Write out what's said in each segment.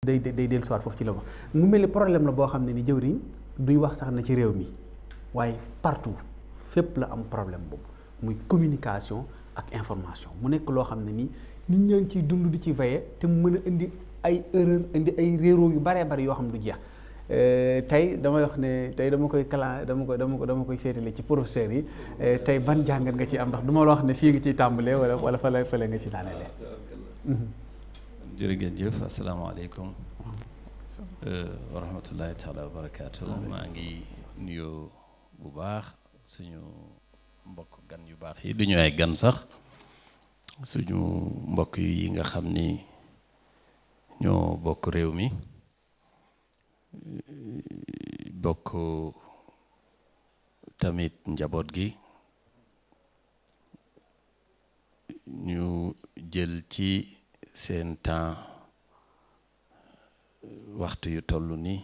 day dellusiwaat foofu ci la wax mu mel ni problème la boo xam ne ni jëwriñ duy wax sax na ci réew mi waaye partout fépp la am problème boobu muy communication ak information mu nekk loo xam ne nii nit ñaa ngi ciy dund di ci veillé te mu mën a indi ay erreur indi ay réeroo yu baree bari yoo xam du jeex tey damay wax ne tey dama koy féetale ci professeurs yi tey ban jàngat nga ci am ndax du ma la wax ne fii nga ciy tàmbalee wala fële nga ci daanelee. jërëjëf asalaamaaleykum wa rahmatullahi taala wa barakaatu. maa ngi nuyoo bu baax suñu mbokk gan yu baax yi duñu ay gan sax suñu mbokk yi nga xam ni ñoo bokk réew mi bokk tamit njaboot gi ñu jël ci seen temps waxtu yu toll nii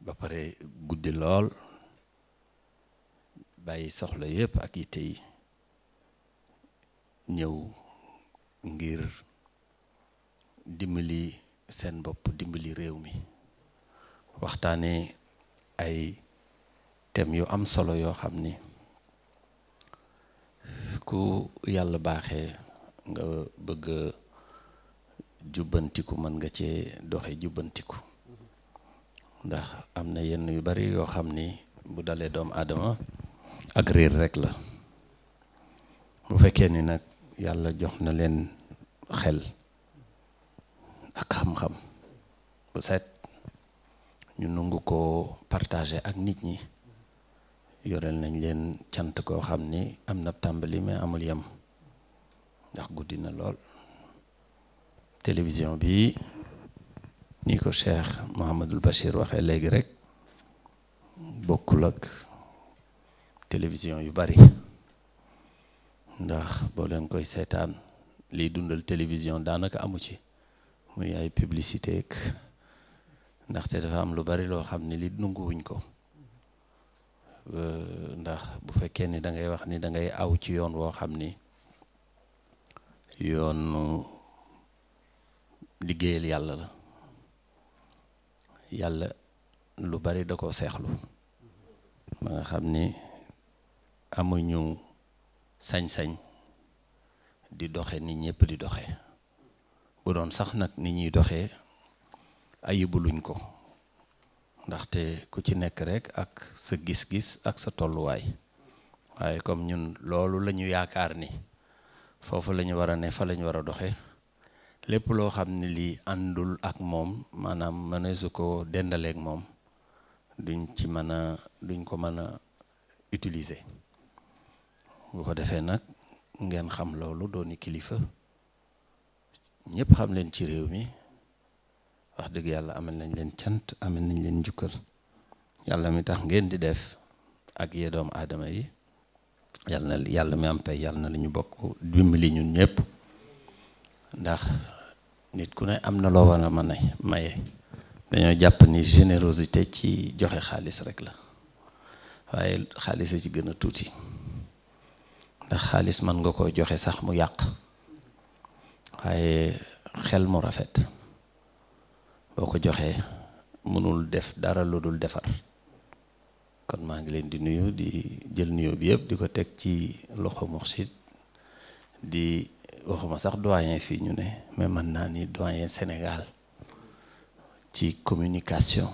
ba pare guddi lool bàyyi soxla yépp ak yitte yi ñëw ngir dimbali seen bopp dimbali réew mi waxtaane ay thèmes yu am solo yoo xam ni ku yàlla baaxee nga bëgg jubbantiku mën nga cee doxe jubbantiku ndax am na yenn yu bari yoo xam ni bu dalee doomu aadama ak réer rek la bu fekkee ni nag yàlla jox na leen xel ak xam-xam bu set ñu nangu ko partager ak nit ñi yoreel nañ leen cant koo xam ni am na tàmbali mais amul yem ndax guddi na lool télévision bi ni ko Cheikh Mouhamadul Bachir waxee léegi rek bokkul ak télévision yu bari ndax boo leen koy seetaan liy dundal télévision daanaka amu ci muy ay publicité ak ndaxte dafa am lu bari loo xam ni li nanguwuñ ko ndax bu fekkee ni da ngay wax ni da ngay aw ci yoon woo xam ni yoonu liggéeyal yàlla la yàlla lu bari da ko seexlu ba nga xam ni amuñu sañ-sañ di doxe ni ñëpp di doxe bu doon sax nag ni ñuy doxee ayibuluñ ko ndaxte ku ci nekk rek ak sa gis-gis ak sa tolluwaay waaye comme ñun loolu la ñu yaakaar ni foofu la ñu war a ne fa la ñu war a doxe lépp loo xam ne lii àndul ak moom maanaam mëneesu ko dendaleeg moom duñ ko mën a utiliser bu ko defee nag ngeen xam loolu dooni kilifa ñëpp xam leen ci réew mi wax dëgg yàlla amal nañ leen cant amal nañ leen njukkal yàlla mi tax ngeen di def ak yee doomu aadama yi yàlla mi am pay yàlla na la ñu bokk dimbali ñun ñëpp ndax nit ku ne am na loo war a mën a maye dañoo jàpp ni générosité ci joxe xaalis rek la waaye xaalis a ci gën a tuuti ndax xaalis mën nga ko joxe sax mu yàq waaye xel mu rafet boo ko joxee mënul def dara lu dul defar kon maa ngi leen di nuyu di jël nuyu bi yëpp di ko teg ci loxo Mourchid di waxuma sax doyen fii ñu ne mais mën naa ni doyen Sénégal ci communication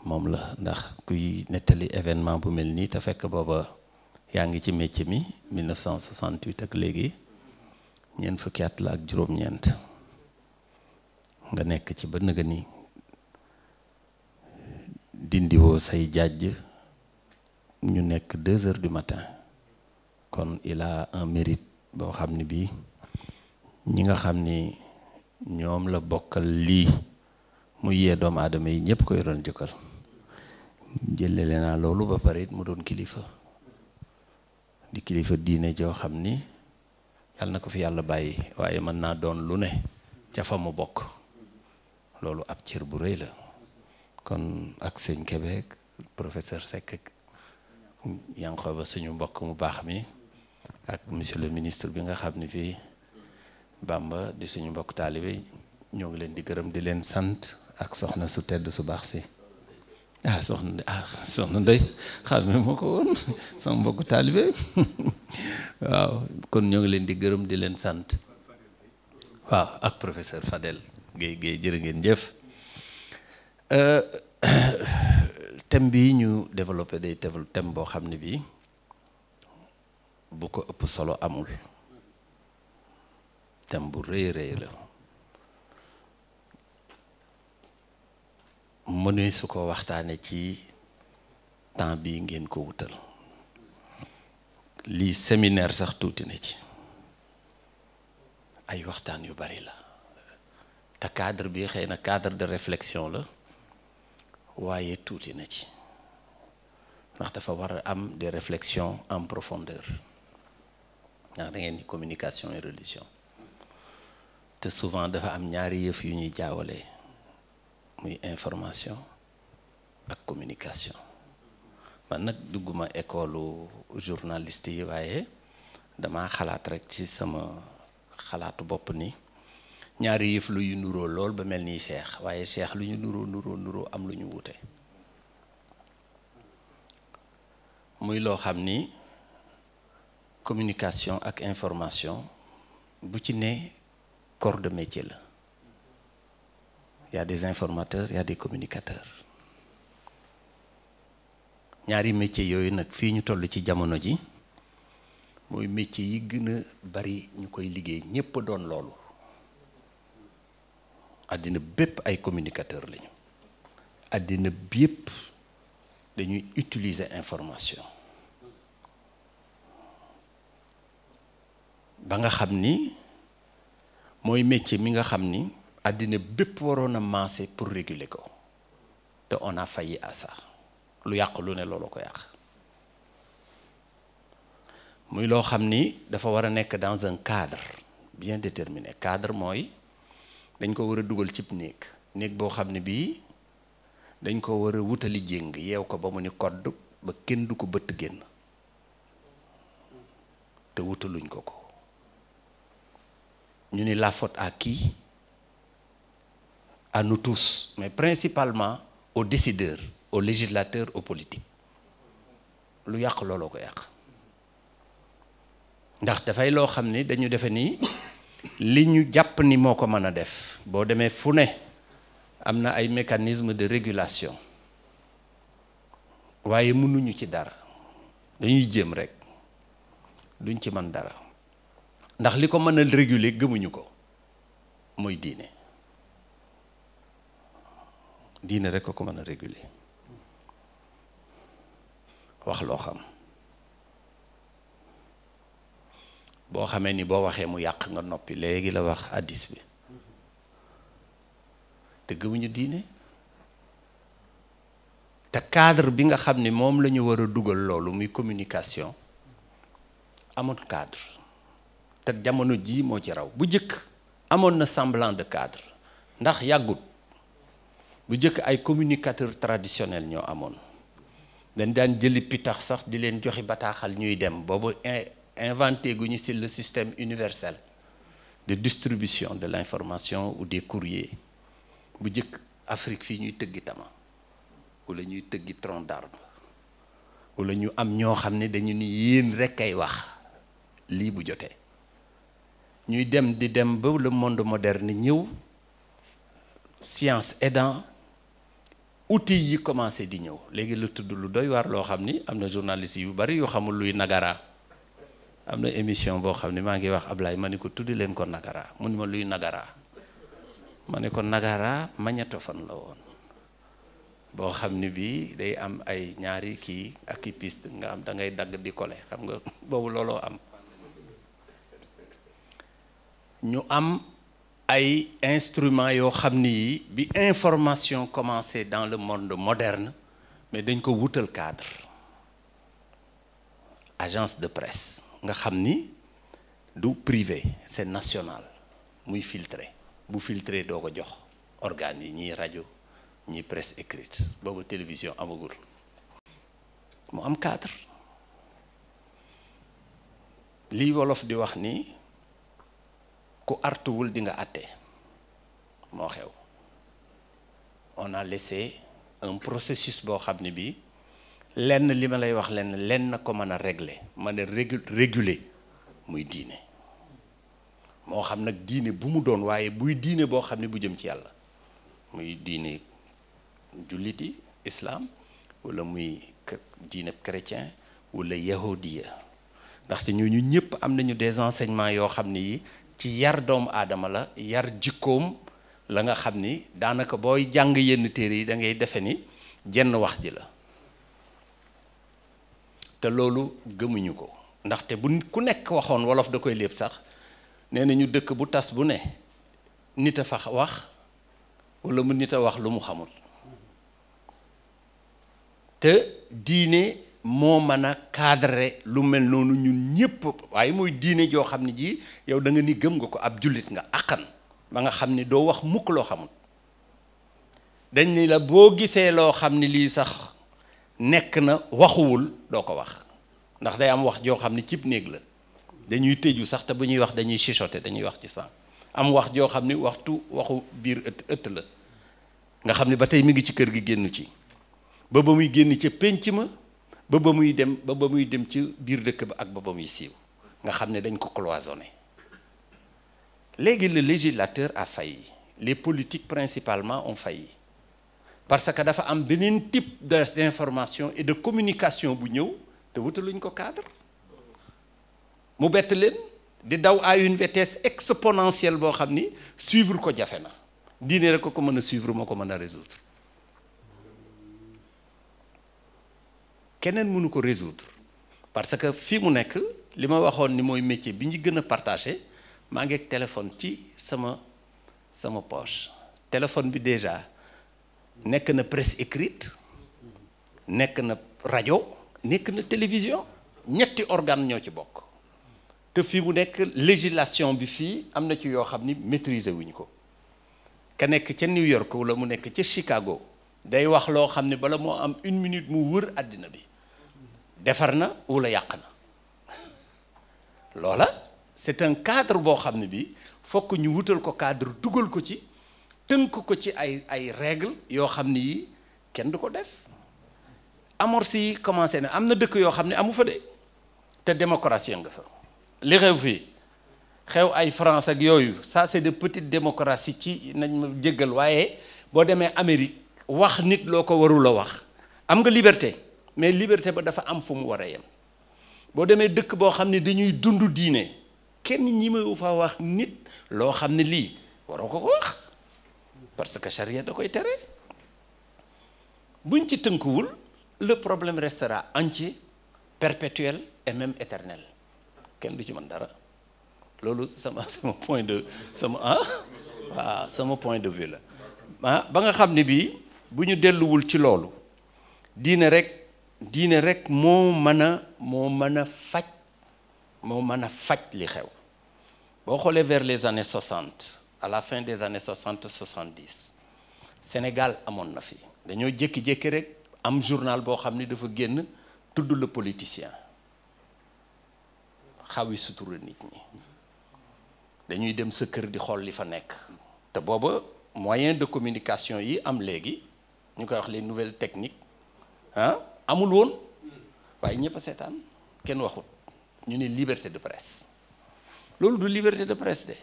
moom la ndax kuy nettali événement bu mel nii te fekk booba yaa ngi ci métier mi 1968 ak léegi ñeent fukki at la ak juróom-ñeent nga nekk ci ba nëga ni dindiwoo say jàjj ñu nekk 2 heures du matin kon il a un mérite boo xam ne bii ñi nga xam ni ñoom la bokkal lii mu yee doomu aadama yi ñëpp koy doon jëkkal jëlele naa loolu ba pare it mu doon kilifa di kilifa diine joo xam ni yàlla na ko fi yàlla bàyyi waaye mën naa doon lu ne ca fa mu bokk loolu ab cër bu rëy la kon ak sëñ Kébé professeur Seck Yankhoba suñu mbokk mu baax mi ak monsieur le ministre bi nga xam ne fii Bamba di suñu mbokk taalibe ñoo ngi leen di gërëm di leen sant ak soxna su tedd su baax si soxna Ndey xamee moo ko woon sama mbokku taalibe waaw kon ñoo ngi leen di gërëm di leen sant waaw ak professeur Fadel Guèye jërë ngeen jëf. thème bi ñu développé day thème boo xam ne bii bu ko ëpp solo amul, thème bu rëy rëy la, mënee su ko waxtaane ci temps bi ngeen ko wutal. lii séminaire sax tuuti na ci, ay waxtaan yu bari la te cadre bi xëy na cadre de réflexion la waaye tuuti na ci ndax dafa war a am des réflexions en profondeur ndax da ngeen ni communication et religion te souvent dafa am ñaari yëf yu ñuy jaawale muy information ak communication. man nag dugguma école journaliste yi waaye dama xalaat rek ci sama xalaatu bopp ni ñaari yëf lu yu nuroo lool ba mel ni Cheikh waaye Cheikh lu ñu nuroo am lu ñu wute. muy loo xam ni communication ak information bu ci ne corps de métier la. Il y a des informateurs, il y a des communicateurs. ñaari métier yooyu nag fii ñu toll ci jamono ji mooy métier yi gën a bari ñu koy liggéey ñépp doon loolu. àddina bépp ay communicateurs lañu. àddina bépp dañuy utiliser information. ba nga xam ni mooy métier mi nga xam ni àddina bépp waroon a maase pour réguler ko te on a failli à ça. lu yàq lu ne loolu ko yàq. muy loo xam ni dafa war a nekk dans un cadre bien déterminé. cadre mooy dañ ko war a dugal cib néeg boo xam ne bii dañ ko war a wutali jéng yeew ko ba mu ni kodd ba kenn du ko bëtt génn te wutaluñ ko ko. ñu ni la faute à qui? À nous tous, mais principalement aux décideurs, aux législateurs, aux politiques. lu yàq looloo ko yàq ndax dafay loo xam ni dañu defe ni li ñu jàpp ni moo ko mën a def boo demee fu ne am na ay mécanismes de régulation waaye mënuñu ci dara dañuy jéem rek duñ ci mën dara ndax li ko mën a réguler gëmuñu ko mooy diine. diine rek ko mën a réguler wax loo xam boo xamee ni boo waxee mu yàq nga noppi léegi la wax hadiis bi te gëmuñu diine te cadre bi nga xam ni moom la ñu war a dugal loolu muy communication amul cadre te jamono jii moo ci raw. bu jëkk amoon na semblant de cadre ndax yàggut. bu jëkk ay communicateurs traditionnels ñoo amoon dañ daan jëli pitax sax di leen joxi bataaxal ñuy dem boobu inventé gu ñu ci le système universel de distribution de l'information ou des courriers. bu jëkk Afrique fii ñuy tëggi tama wala ñuy tëggi tronc d'arbre wala ñu am ñoo xam ne dañu ni yéen rekk ay wax lii bu jotee ñuy dem di dem ba le monde moderne ñëw science aidant outils yi commencé di ñëw léegi lu tudd lu doy waar loo xam ni am na journaliste yu bari yu xamul luy nagara. am na émission boo xam ne maa ngi wax Ablaye ma ne ko tuddi leen ko nagara mu ni ma luy nagara ma ne ko nagara magnétophone la woon boo xam ne bii day am ay ñaari kii ak i piste nga am da ngay dagg di coller xam nga boobu looloo am. ñu am ay instruments yoo xam ni yi bi information commencé dans le monde moderne mais dañ ko wutal cadre. agence de presse nga xam ni du privé c'est national muy filtré bu filtré doo ko jox organes yi ñiy rajo ñiy presse écrite boobu télévision amagul mu am cadre. lii wolof di wax ni ku artuwul di nga àtte moo xew. On a laissé un processus boo xam ne bii lenn li ma lay wax lenn na ko mën a régler mën a réguler muy diine moo xam nag diine bu mu doon waaye buy diine boo xam ne bu jëm ci yàlla muy diine julliti islam wala muy diine chrétien wala yahudiya ndaxte ñooñu ñëpp am nañu des enseignements yoo xam ne yi ci yar doomu aadama la yar jikkoom la nga xam ni daanaka booy jàng yenn téere yi da ngay defe ni jenn wax ji la te loolu gëmuñu ko ndaxte bu ku nekk waxoon wolof da koy lépp sax nee nañu dëkk bu tas bu ne nit a fa wax wala mu nit a wax lu mu xamul te diine moo mën a cadrer lu mel noonu ñun ñëpp waaye mooy diine joo xam ne ji yow da nga ni gëm nga ko ab jullit nga àqan ba nga xam ni doo wax mukk loo xamul dañ ni la boo gisee loo xam ni lii sax nekk na waxuwul doo ko wax ndax day am wax joo xam ni cib néeg la dañuy tëju sax te bu ñuy wax dañuy chuchoter dañuy wax ci sang am wax joo xam ni waxu biir ëtt la nga xam ni ba tey mi ngi ci kër gi génn ci ba muy génn ca pénc ma ba muy dem ci biir dëkk ba ak ba muy siiw nga xam ne dañ ko cloisonné léegi le législateur a failli les politiques principalement ont failli parce que dafa am beneen type d'information et de communication bu ñëw te wutaluñ ko cadre mu bett leen di daw à une vitesse exponentielle boo xam ni suivre ko jafe na diine rek ko mën a suivre moo ko mën a résoudre keneen mënu ko résoudre parce que fii mu nekk li ma waxoon ni mooy métier bi ñu gën a partagé maa ngi ak téléphone ci sama poche téléphone bi déjà nekk na presse écrite nekk na rajo nekk na télévision ñetti organe ñoo ci bokk te fii mu nekk législation bi fii am na ci yoo xam ni maîtriser wuñ ko ka nekk ca New York wala mu nekk ca Chicago day wax loo xam ne bala moo am une minute mu wër àddina bi defar na wala yàq na loola c'est un cadre boo xam ne bi fokk ñu wutal ko cadre dugal ko ci tënk ko ci ay règles yoo xam ne yi kenn du ko def amorce yi commencé na am na dëkk yoo xam ne amu fa de te démocratie nga fa li xew fii xew ay France ak yooyu ça c'est de petites démocraties ci nañ ma jéggal waaye boo demee Amérique wax nit loo ko warul a wax am nga liberté mais liberté ba dafa am fu mu war a yem boo demee dëkk boo xam ne dañuy dund diine kenn ñi mawu fa wax nit loo xam ne lii waroo ko wax parce que charia da koy tere buñ ci tënkuwul le problème restera entier perpétuel et même éternel kenn du ci mën dara loolu sama point de sama point de vue la ba nga xam ne bii bu ñu delluwul ci loolu diine rek moo mën a faj li xew boo xoolee vers les années 60 à la fin des années 60-70 Sénégal amoon na fi dañoo jékki-jékki rek am journal boo xam ni dafa génn tudd le politicien xawi sutura nit ñi dañuy dem sa kër di xool li fa nekk te booba moyen de communication yi am léegi ñu koy wax les nouvelles techniques amul woon waaye ñëpp a seetaan kenn waxut ñu ne liberté de presse loolu du liberté de presse de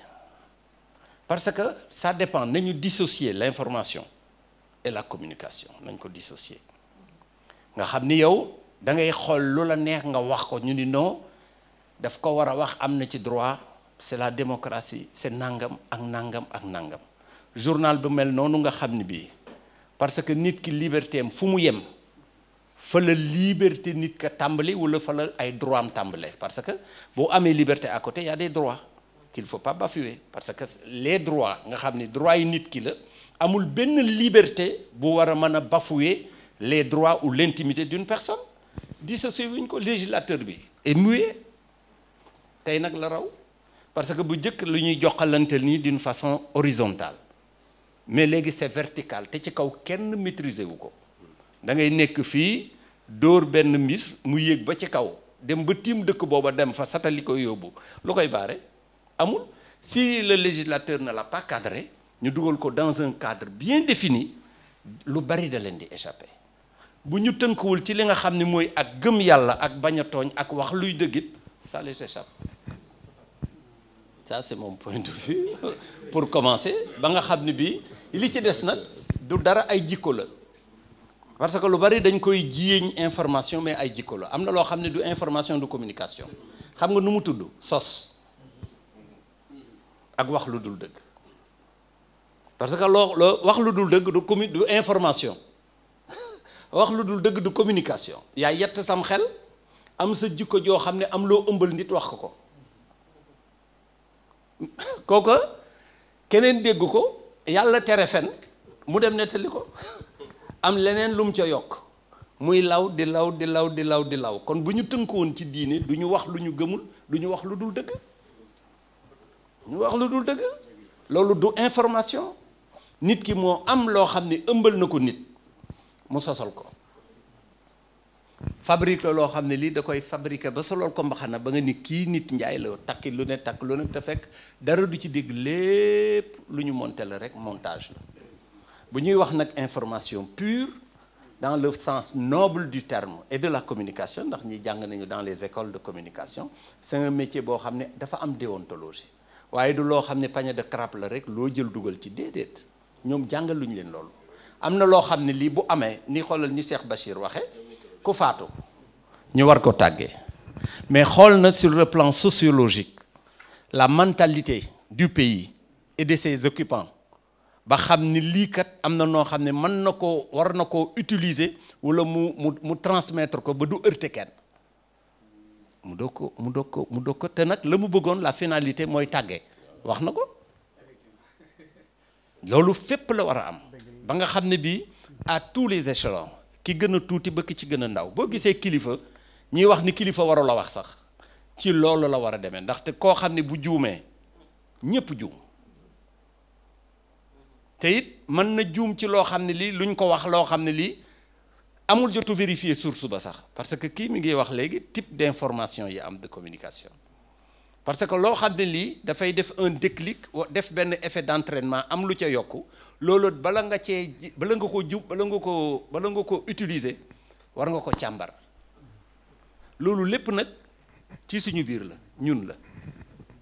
parce que ça dépend nañu dissocier l'information et la communication nañ ko dissocier nga xam ni yow da ngay xool lu la neex nga wax ko ñu ni non daf ko war a wax am na ci droit c'est la démocratie c'est nangam ak nangam ak nangam journal bu mel noonu nga xam ni bii parce que nit ki liberté am fu mu yem fa la liberté nit ka tàmbali wala fa la ay droit am tàmbale parce que boo amee liberté à côté y a des droits qu'il faut pas bafouer parce que les droits nga xam ni droits yi nit ki la amul benn liberté bu war a mën a bafouer les droits ou l'intimité d'une personne dissocié wuñ ko législateur bi est muet tey nag la raw parce que bu njëkk lu ñuy joxalante nii d'une façon horizontale mais léegi c'est vertical te ci kaw kenn maîtriser wu ko da ngay nekk fii dóor benn mbir mu yéeg ba ci kaw dem ba tiim dëkk booba dem fa satali koy yóbbu lu koy baare amul si le législateur ne l'a pas cadré ñu dugal ko dans un cadre bien défini lu bari da leen di échapper bu ñu tënkuwul ci li nga xam ne mooy ak gëm yàlla ak bañ a tooñ ak wax luy dëggit ça les échappe. Ça c'est mon point de vue pour commencer ba nga xam ne bii li ci des nag du dara ay jikko la parce que lu bari dañ koy jiyeeñ information mais ay jikko la am na loo xam ne du information du communication xam nga nu mu tudd sos ak wax lu dul dëgg parce que loo wax lu dul dëgg du information wax lu dul dëgg du communication yaa yett sam xel am sa jikko joo xam ne am loo ëmbal nit wax ko kooka keneen dégg ko yàlla tere fen mu dem nettali ko am leneen lu mu ca yokk muy law di law di law di law di law kon bu ñu tënkoon ci diine du ñu wax lu ñu gëmul du ñu wax lu dul dëgg ñu wax lu dul dëgg loolu du information nit ki moo am loo xam ne ëmbal na ko nit mu sosal ko fabrique la loo xam ne lii da koy fabriquer ba solool ko mbaxana ba nga ni kii nit njaay la takki lu ne takk lu ne te fekk dara du ci dégg lépp lu ñu monté la rek montage la bu ñuy wax nag information pure dans le sens noble du terme et de la communication ndax ñi jàng nañu dans les écoles de communication c'est un métier boo xam ne dafa am déontologie waaye du loo xam ne panier de crabe la rek loo jël dugal ci déedéet ñoom jàngal luñu leen loolu am na loo xam ne lii bu amee ni xoolal ni Cheikh Bachir waxe ku faatu ñu war ko tàggee mais xool na sur le plan sociologique la mentalité du pays et de ses occupants ba xam ni lii kat am na noo xam ne mën na koo war na koo utiliser wala mu transmettre ko ba du heurter kenn mu doog ko te nag la mu bëggoon la finalité mooy tàggee wax na ko loolu fépp la war a am ba nga xam ne bii à tous les échelons ki gën a tuuti ba ki ci gën a ndaw boo gisee kilifa ñuy wax ni kilifa warul a wax sax ci loolu la war a demee ndaxte koo xam ne bu juumee ñépp juum te it mën na juum ci loo xam ne lii luñ ko wax loo xam ne lii amul jotu vérifier source ba sax parce que kii mi ngi wax léegi type d'information yi am de communication parce que loo xam ne lii dafay def un déclic def benn effet d'entraînement am lu ca yokku loolu bala nga ko utiliser war nga ko càmbar loolu lépp nag ci suñu biir la ñun la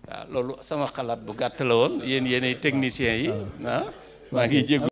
waaw loolu sama xalaat bu gàtt la woon yéenay techniciens yi maa ngi jéggu